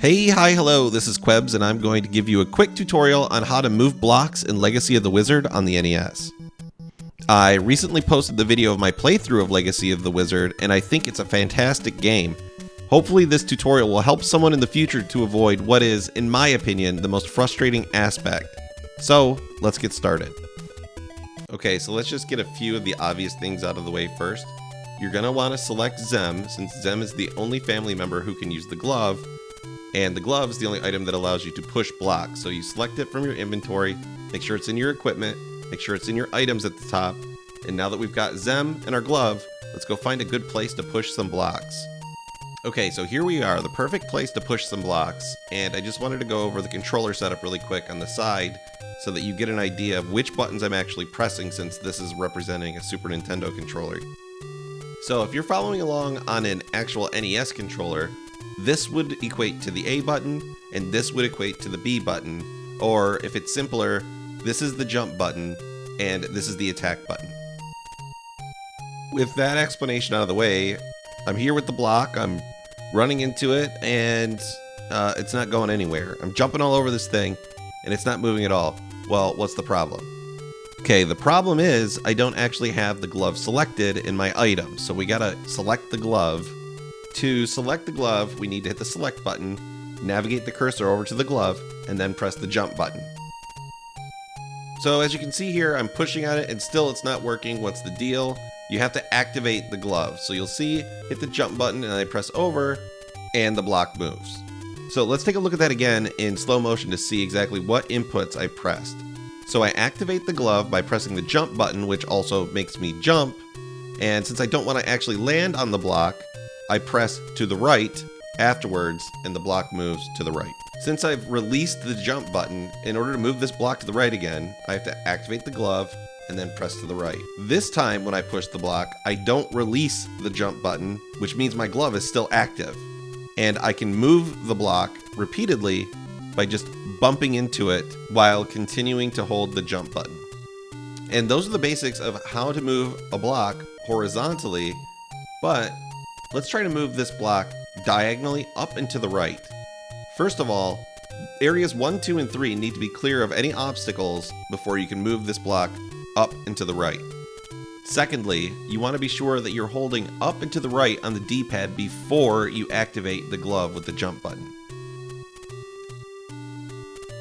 Hey, hi, hello, this is Quwebs, and I'm going to give you a quick tutorial on how to move blocks in Legacy of the Wizard on the NES. I recently posted the video of my playthrough of Legacy of the Wizard, and I think it's a fantastic game. Hopefully this tutorial will help someone in the future to avoid what is, in my opinion, the most frustrating aspect. So, let's get started. Okay, so let's just get a few of the obvious things out of the way first. You're going to want to select Xemn, since Xemn is the only family member who can use the glove, and the glove is the only item that allows you to push blocks. So you select it from your inventory, make sure it's in your equipment, make sure it's in your items at the top, and now that we've got Xemn and our glove, let's go find a good place to push some blocks. Okay, so here we are, the perfect place to push some blocks, and I just wanted to go over the controller setup really quick on the side so that you get an idea of which buttons I'm actually pressing, since this is representing a Super Nintendo controller. So if you're following along on an actual NES controller, this would equate to the A button, and this would equate to the B button. Or if it's simpler, this is the jump button, and this is the attack button. With that explanation out of the way, I'm here with the block, I'm running into it, and it's not going anywhere. I'm jumping all over this thing, and it's not moving at all. Well, what's the problem? Okay, the problem is I don't actually have the glove selected in my item, so we gotta select the glove. To select the glove, we need to hit the select button, navigate the cursor over to the glove, and then press the jump button. So as you can see here, I'm pushing on it and still it's not working. What's the deal? You have to activate the glove. So you'll see, hit the jump button and I press over and the block moves. So let's take a look at that again in slow motion to see exactly what inputs I pressed. So I activate the glove by pressing the jump button, which also makes me jump. And since I don't want to actually land on the block, I press to the right afterwards and the block moves to the right. Since I've released the jump button, in order to move this block to the right again, I have to activate the glove and then press to the right. This time when I push the block, I don't release the jump button, which means my glove is still active. And I can move the block repeatedly by just bumping into it while continuing to hold the jump button. And those are the basics of how to move a block horizontally, but let's try to move this block diagonally up and to the right. First of all, areas 1, 2, and 3 need to be clear of any obstacles before you can move this block up and to the right. Secondly, you want to be sure that you're holding up and to the right on the D-pad before you activate the glove with the jump button.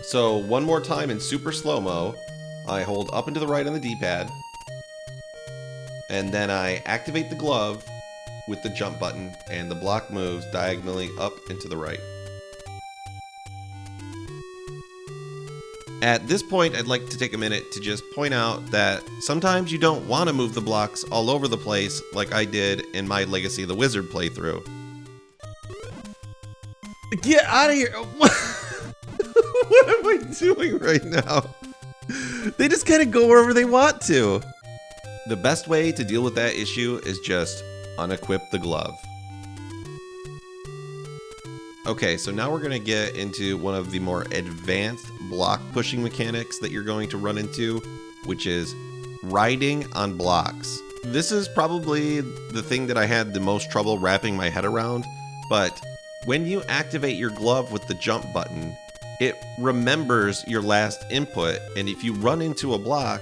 So one more time in super slow-mo, I hold up and to the right on the D-pad, and then I activate the glove with the jump button, and the block moves diagonally up and to the right. At this point, I'd like to take a minute to just point out that sometimes you don't want to move the blocks all over the place like I did in my Legacy of the Wizard playthrough. Get out of here! What am I doing right now? They just kind of go wherever they want to. The best way to deal with that issue is just unequip the glove. Okay, so now we're going to get into one of the more advanced block pushing mechanics that you're going to run into, which is riding on blocks. This is probably the thing that I had the most trouble wrapping my head around, but when you activate your glove with the jump button, it remembers your last input, and if you run into a block,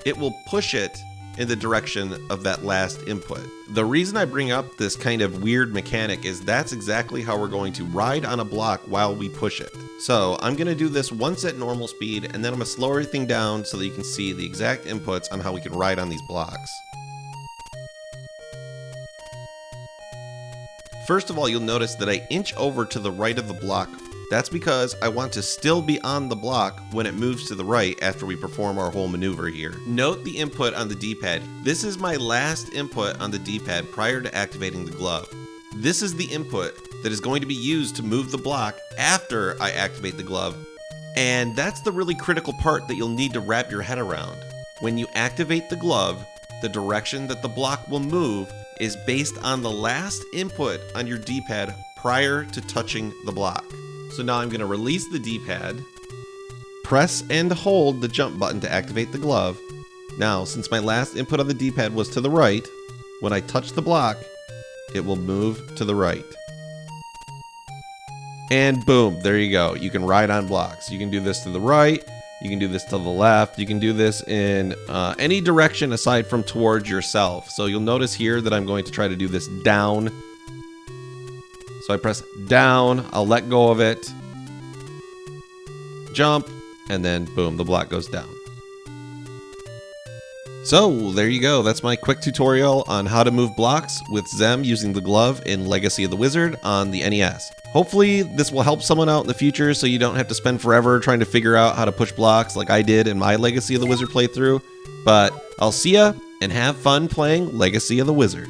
it will push it in the direction of that last input. The reason I bring up this kind of weird mechanic is that's exactly how we're going to ride on a block while we push it. So I'm gonna do this once at normal speed, and then I'm gonna slow everything down so that you can see the exact inputs on how we can ride on these blocks. First of all, you'll notice that I inch over to the right of the block. That's because I want to still be on the block when it moves to the right after we perform our whole maneuver here. Note the input on the D-pad. This is my last input on the D-pad prior to activating the glove. This is the input that is going to be used to move the block after I activate the glove. And that's the really critical part that you'll need to wrap your head around. When you activate the glove, the direction that the block will move is based on the last input on your D-pad prior to touching the block. So now I'm going to release the D-pad, press and hold the jump button to activate the glove. Now, since my last input on the D-pad was to the right, when I touch the block, it will move to the right. And boom, there you go. You can ride on blocks. You can do this to the right. You can do this to the left. You can do this in any direction aside from towards yourself. So you'll notice here that I'm going to try to do this down. So I press down. I'll let go of it. Jump. And then boom, the block goes down. So there you go. That's my quick tutorial on how to move blocks with Xemn using the glove in Legacy of the Wizard on the NES. Hopefully this will help someone out in the future so you don't have to spend forever trying to figure out how to push blocks like I did in my Legacy of the Wizard playthrough. But I'll see ya and have fun playing Legacy of the Wizard.